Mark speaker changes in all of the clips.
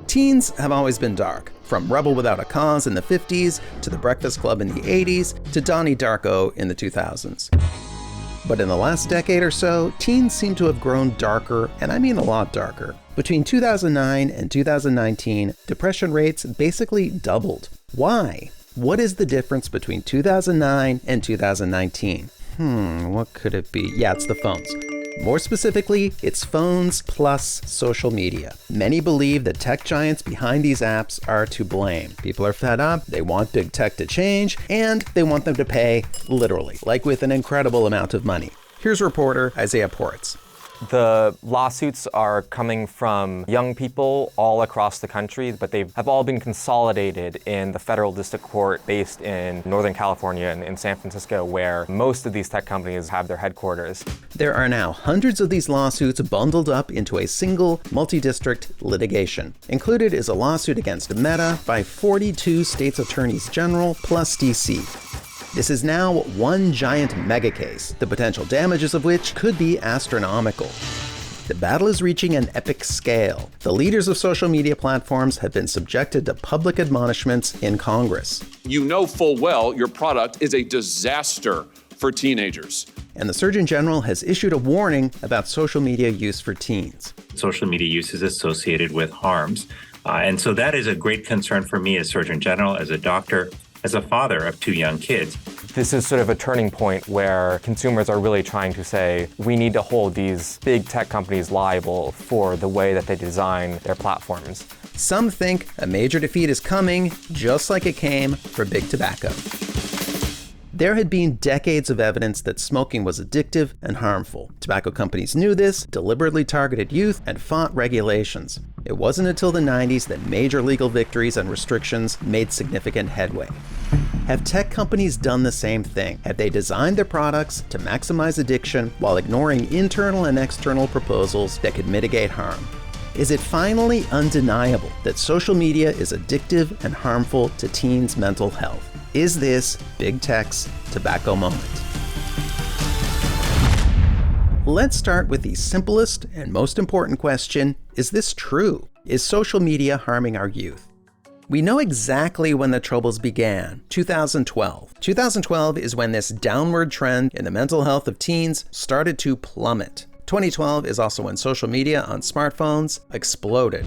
Speaker 1: Teens have always been dark, from Rebel Without a Cause in the 50s, to The Breakfast Club in the 80s, to Donnie Darko in the 2000s. But in the last decade or so, teens seem to have grown darker, and I mean a lot darker. Between 2009 and 2019, depression rates basically doubled. Why? What is the difference between 2009 and 2019? What could it be? Yeah, it's the phones. More specifically, it's phones plus social media. Many believe that tech giants behind these apps are to blame. People are fed up, they want big tech to change, and they want them to pay, literally, like with an incredible amount of money. Here's reporter Isaiah Ports.
Speaker 2: The lawsuits are coming from young people all across the country, but they have all been consolidated in the federal district court based in Northern California and in San Francisco, where most of these tech companies have their headquarters.
Speaker 1: There are now hundreds of these lawsuits bundled up into a single multi-district litigation. Included is a lawsuit against Meta by 42 states' attorneys general plus DC. This is now one giant mega case, the potential damages of which could be astronomical. The battle is reaching an epic scale. The leaders of social media platforms have been subjected to public admonishments in Congress.
Speaker 3: You know full well your product is a disaster for teenagers.
Speaker 1: And the Surgeon General has issued a warning about social media use for teens.
Speaker 4: Social media use is associated with harms. And so that is a great concern for me as Surgeon General, as a doctor, as a father of two young kids.
Speaker 2: This is sort of a turning point where consumers are really trying to say, we need to hold these big tech companies liable for the way that they design their platforms.
Speaker 1: Some think a major defeat is coming, just like it came for big tobacco. There had been decades of evidence that smoking was addictive and harmful. Tobacco companies knew this, deliberately targeted youth, and fought regulations. It wasn't until the 90s that major legal victories and restrictions made significant headway. Have tech companies done the same thing? Have they designed their products to maximize addiction while ignoring internal and external proposals that could mitigate harm? Is it finally undeniable that social media is addictive and harmful to teens' mental health? Is this big tech's tobacco moment? Let's start with the simplest and most important question. Is this true? Is social media harming our youth? We know exactly when the troubles began, 2012. 2012 is when this downward trend in the mental health of teens started to plummet. 2012 is also when social media on smartphones exploded.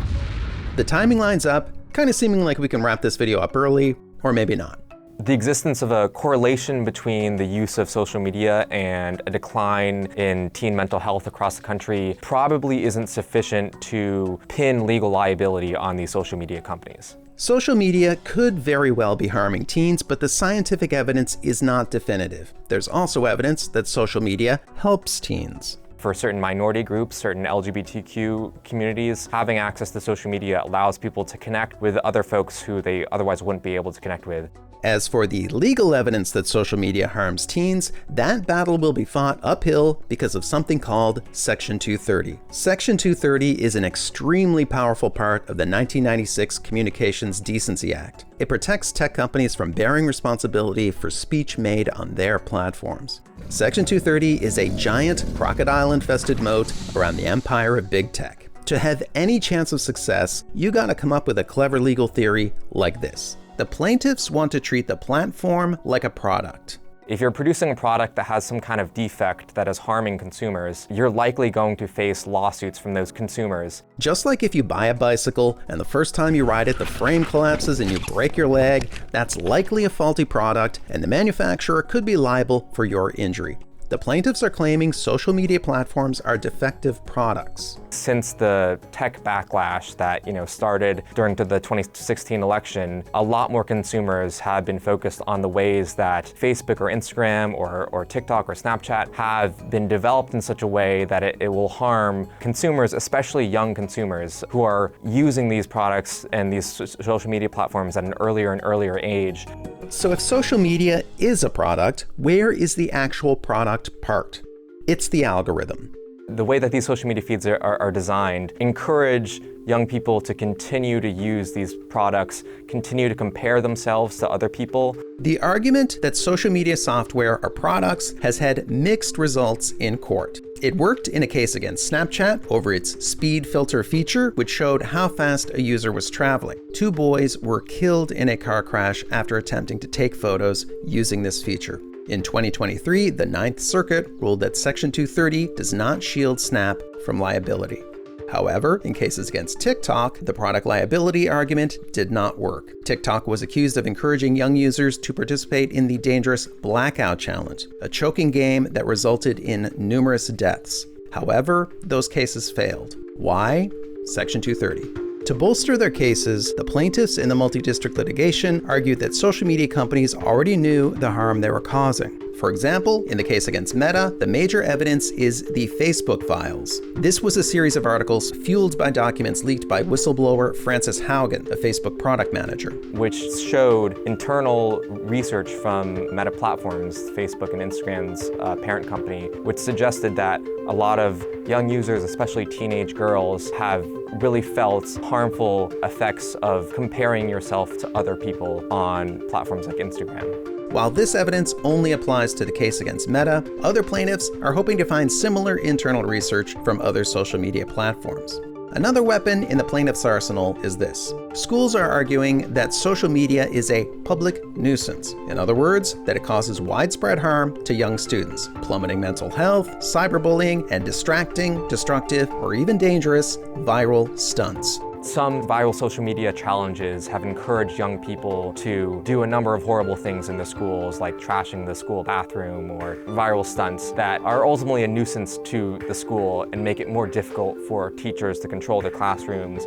Speaker 1: The timing lines up, kind of seeming like we can wrap this video up early, or maybe not.
Speaker 2: The existence of a correlation between the use of social media and a decline in teen mental health across the country probably isn't sufficient to pin legal liability on these social media companies.
Speaker 1: Social media could very well be harming teens, but the scientific evidence is not definitive. There's also evidence that social media helps teens.
Speaker 2: For certain minority groups, certain LGBTQ communities, having access to social media allows people to connect with other folks who they otherwise wouldn't be able to connect with.
Speaker 1: As for the legal evidence that social media harms teens, that battle will be fought uphill because of something called Section 230. Section 230 is an extremely powerful part of the 1996 Communications Decency Act. It protects tech companies from bearing responsibility for speech made on their platforms. Section 230 is a giant crocodile-infested moat around the empire of big tech. To have any chance of success, you gotta come up with a clever legal theory like this. The plaintiffs want to treat the platform like a product.
Speaker 2: If you're producing a product that has some kind of defect that is harming consumers, you're likely going to face lawsuits from those consumers.
Speaker 1: Just like if you buy a bicycle and the first time you ride it, the frame collapses and you break your leg, that's likely a faulty product, and the manufacturer could be liable for your injury. The plaintiffs are claiming social media platforms are defective products.
Speaker 2: Since the tech backlash that started during the 2016 election, a lot more consumers have been focused on the ways that Facebook or Instagram or TikTok or Snapchat have been developed in such a way that it will harm consumers, especially young consumers who are using these products and these social media platforms at an earlier and earlier age.
Speaker 1: So if social media is a product, where is the actual product part? It's the algorithm.
Speaker 2: the way that these social media feeds are designed encourage young people to continue to use these products, continue to compare themselves to other people.
Speaker 1: The argument that social media software are products has had mixed results in court. It worked in a case against Snapchat over its speed filter feature, which showed how fast a user was traveling. 2 boys were killed in a car crash after attempting to take photos using this feature. In 2023, the Ninth Circuit ruled that Section 230 does not shield Snap from liability. However, in cases against TikTok, the product liability argument did not work. TikTok was accused of encouraging young users to participate in the dangerous Blackout Challenge, a choking game that resulted in numerous deaths. However, those cases failed. Why? Section 230. To bolster their cases, the plaintiffs in the multi-district litigation argued that social media companies already knew the harm they were causing. For example, in the case against Meta, the major evidence is the Facebook files. This was a series of articles fueled by documents leaked by whistleblower Frances Haugen, a Facebook product manager,
Speaker 2: which showed internal research from Meta Platforms, Facebook and Instagram's parent company, which suggested that a lot of young users, especially teenage girls, have really felt harmful effects of comparing yourself to other people on platforms like Instagram.
Speaker 1: While this evidence only applies to the case against Meta, other plaintiffs are hoping to find similar internal research from other social media platforms. Another weapon in the plaintiff's arsenal is this. Schools are arguing that social media is a public nuisance. In other words, that it causes widespread harm to young students, plummeting mental health, cyberbullying, and distracting, destructive, or even dangerous viral stunts.
Speaker 2: Some viral social media challenges have encouraged young people to do a number of horrible things in the schools, like trashing the school bathroom or viral stunts that are ultimately a nuisance to the school and make it more difficult for teachers to control their classrooms.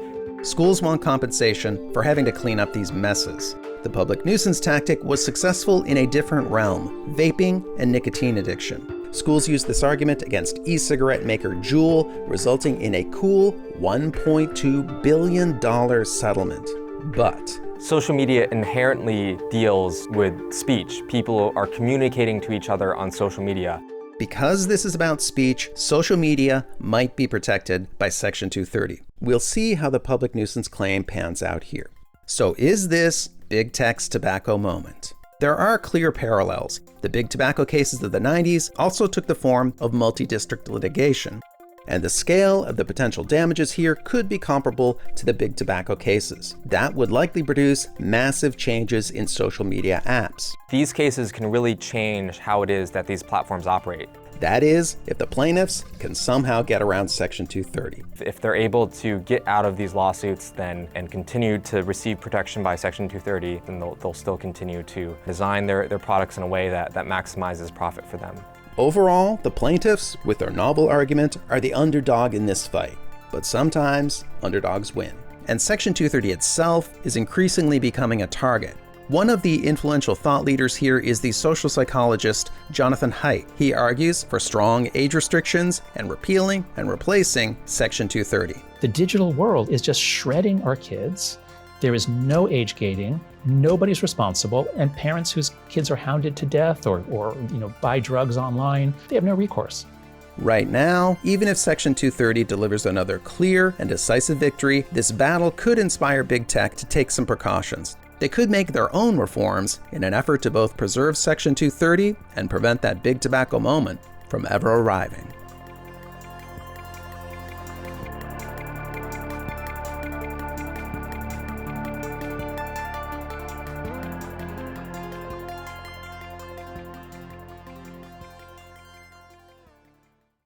Speaker 1: Schools want compensation for having to clean up these messes. The public nuisance tactic was successful in a different realm: vaping and nicotine addiction. Schools used this argument against e-cigarette maker Juul, resulting in a cool $1.2 billion settlement. But
Speaker 2: social media inherently deals with speech. People are communicating to each other on social media.
Speaker 1: Because this is about speech, social media might be protected by Section 230. We'll see how the public nuisance claim pans out here. So is this big tech's tobacco moment? There are clear parallels. The big tobacco cases of the 90s also took the form of multi-district litigation, and the scale of the potential damages here could be comparable to the big tobacco cases. That would likely produce massive changes in social media apps.
Speaker 2: These cases can really change how it is that these platforms operate.
Speaker 1: That is, if the plaintiffs can somehow get around Section 230.
Speaker 2: If they're able to get out of these lawsuits and continue to receive protection by Section 230, then they'll still continue to design their products in a way that maximizes profit for them.
Speaker 1: Overall, the plaintiffs, with their novel argument, are the underdog in this fight. But sometimes, underdogs win. And Section 230 itself is increasingly becoming a target. One of the influential thought leaders here is the social psychologist Jonathan Haidt. He argues for strong age restrictions and repealing and replacing Section 230.
Speaker 5: The digital world is just shredding our kids. There is no age gating, nobody's responsible, and parents whose kids are hounded to death or buy drugs online, they have no recourse.
Speaker 1: Right now, even if Section 230 delivers another clear and decisive victory, this battle could inspire big tech to take some precautions. They could make their own reforms in an effort to both preserve Section 230 and prevent that big tobacco moment from ever arriving.